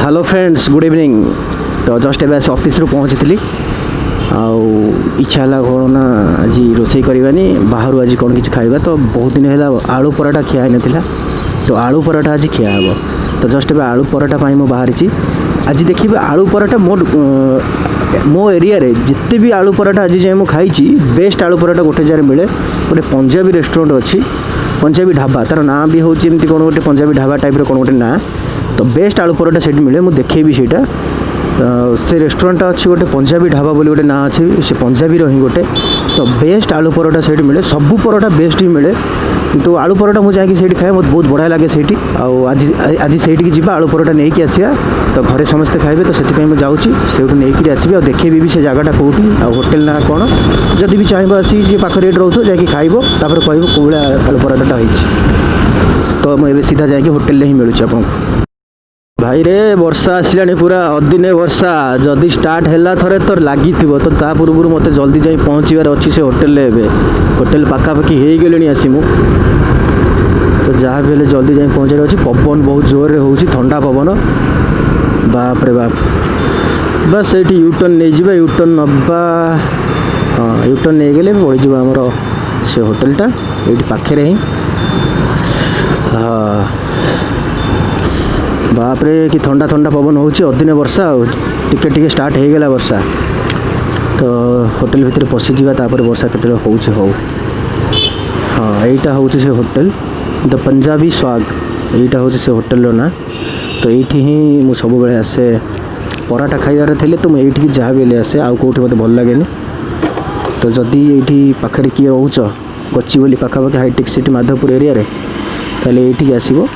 Hello friends good evening. तो just एवं आस office पहुँची इच्छा है कौन ना आज रोसे करवानी बाहर आज कौन कि खाଇବା तो बहुत दिन है आलू पराठा खिया ना तो आलू पराठा आज खिया हे तो जस्ट एवं आलू पराठा मुझे बाहरी आज देखिए आलू पराठा मो एरिया रे जिते भी आलू पराठा आज जाए मुझे खाई बेस्ट आलू पराठा गोटे जगह मिले गोटे पंजाबी रेस्टोरेंट अच्छी पंजाबी ढाबा तार ना भी हूँ कौन गोटे पंजाबी ढाबा टाइप कौन गोटे ना तो बेस्ट आलू पराठा से मिले मुझे देखेबी से से रेस्टोरेंट अच्छी गोटे पंजाबी ढाबा बोली गोटे ना अच्छी से पंजाबी ही गोटे तो बेस्ट आलू पराठा से मिले सबू पराठा बेस्ट ही मिले तो आलू पराठा मुझे जाकि खाए मत बहुत बढ़िया लगे से आज से जी आलू पराठा नहीं कि आसिया तो घरे समस्ते खाइबे तो से मुझे जाऊँगी से नहीं आसबि और देखेबी भी से जगटा कौटी आ होटेल ना कौन जदि भी चाहब आसी जी पाख रेट रोथ जाकि खाइब तापर कह कौन आलू पराठाटा होती तो मुझे सीधा जाकि होटेल ही मिलूँ आपको भाई रे वर्षा आसला पूरा अदिने वर्षा जदि स्टार्ट है थे तो लगी तो ता पूर्व मत जल्दी जा पहुँचार अच्छी से होटेल होटेल पाखापाखि हो गले आसी मु तो जहाँ भी जल्दी जा पहुँचार अच्छी पवन बहुत जोर रे होची ठंडा पवन बाप रे बाप बस ये यूटर्न नहीं जावा यूटर्न नवा हाँ यूटर्न नहीं गले पड़ज आमर से होटेलटा ये पाखे ही हाँ बाप रे कि ठंडा ठंडा पवन होची अदिने वर्षा टिके टिके स्टार्ट हो गला वर्षा तो होटेल भितर पशि जावा तापर वर्षा केते होची हो हाँ यहीटा हूँ से होटेल द पंजाबी स्वाग यहीटा हूँ से होटेल ना तो ये ही मु सब बेले आसे पराठा खाइबार थे तो मुझे जहाँ भी आसे आउ कौटी मत भल लगे तो जदि ये पाखे किए रोच गचिबली पाखापाखि हाईटेक सिटी माधवपुर एरिया रे ताले ये आसो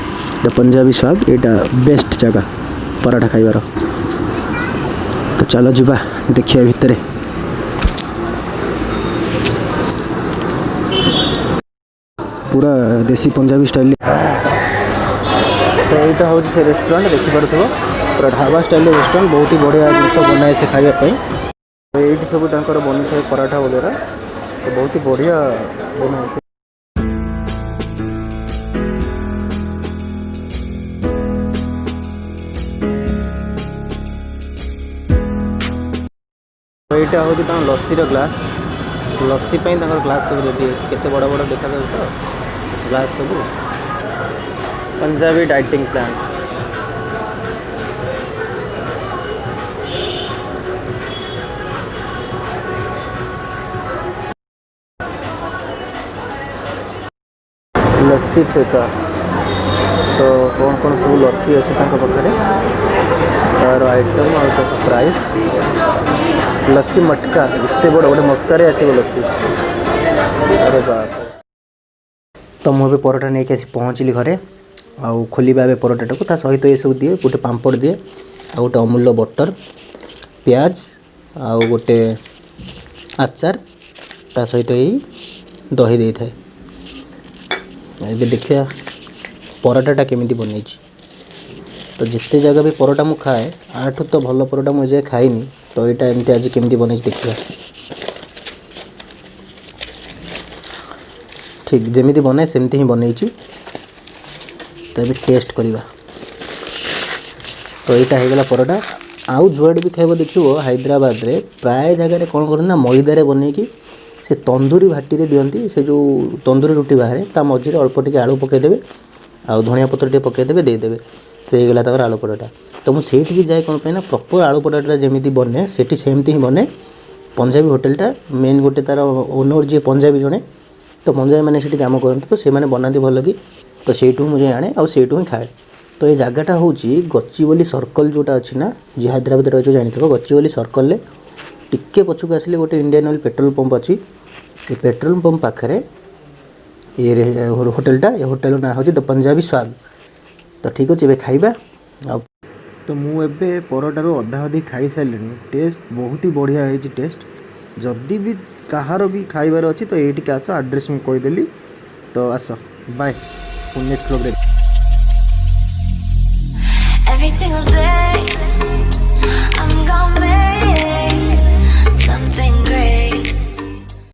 द पंजाबी स्वाग यहाँ बेस्ट जगह पराठा खाइबार तो चलो जुबा देखिए भितर पूरा देसी पंजाबी स्टाइल तो यहाँ हूँ से रेस्टोरेंट देखिपुव पूरा ढाबा स्टाइल रेस्टोरेंट बहुत ही बढ़िया जिन बनाए से खायापी तो ये सब बनी था पराठा वगैरह तो बहुत ही बढ़िया बनाए तो यहाँ हूँ लस्सी ग्लास लस्सी ग्लास सब रेडी केते बड़ा बड़ा देखा तो ग्लास सब पंजाबी डाइटिंग प्लान लस्सी ठेका तो कौन कौन सब लस्सी अच्छे पाखे तार आइटम और प्राइस लस्सी मटका इतने बड़ गोटे मटकार आसो लस्सी अरे बाप तो मुझे पराठा नहीं कि पहुँचली घरे आउ खोलिबा ए पराठा को सहित ये सब दिए गोटे पांपड़ दिए आ गोटे अमूल्य बटर प्याज आ गोटे आचार ता सहित यही दही दे थाए ये देखिए पराठाटा केमिति बन तो जिते जगह भी पराठा मु खाए आठू तो भल पराठा मुझे खाइनी तो यहाँ एमती आज केमती बन देखा ठीक जमी बनाए सेमती ही बनई तो ये टेस्ट करवा तो यहाँ होगा पराठा आउ जुआड़े भी खाइब देखो हैदराबाद रे प्राय जगह कौन करना मैदारे बनईकि से तंदूरी भाटी रे दियंती से जो तंदूरी रुटी बाहर ता मझे अल्प टिके आलू पकईदेवे आउ धनिया पत्र टे पकईदेवे देदेवे से होगा तक आलू पराठा तो मुझे जाए कौन पे ना प्रॉपर आलू पराठा जमी बने से सेमती ही बने पंजाबी होटेलटा मेन गोटे तार ओनर जी पंजाबी जड़े तो पंजाबी मैंने से कम करते तो से बनाती भल कि तो सेठू मुझे आने आउ सेठू ही खाए तो ये जगटा हूँ गचिबली सर्कल जोटा अच्छी ना जी हैदराबाद रही जानी गचिबली सर्कल टिके पछक आसिले गोटे इंडियन ऑयल पेट्रोल पंप अच्छी ये पेट्रोल पंप पाखे ये होटेलटा ये होटेल ना हूँ द पंजाबी स्वाग तो ठीक अच्छे खाइबा तो मुझे पराठार अधा अधिक खाई सारे टेस्ट बहुत ही बढ़िया है टेस्ट जदि भी कहार भी खाइबार अच्छी तो ये आस एड्रेस मुझे कहीदेली तो आस बाय नेक्स्ट प्रोग्राम।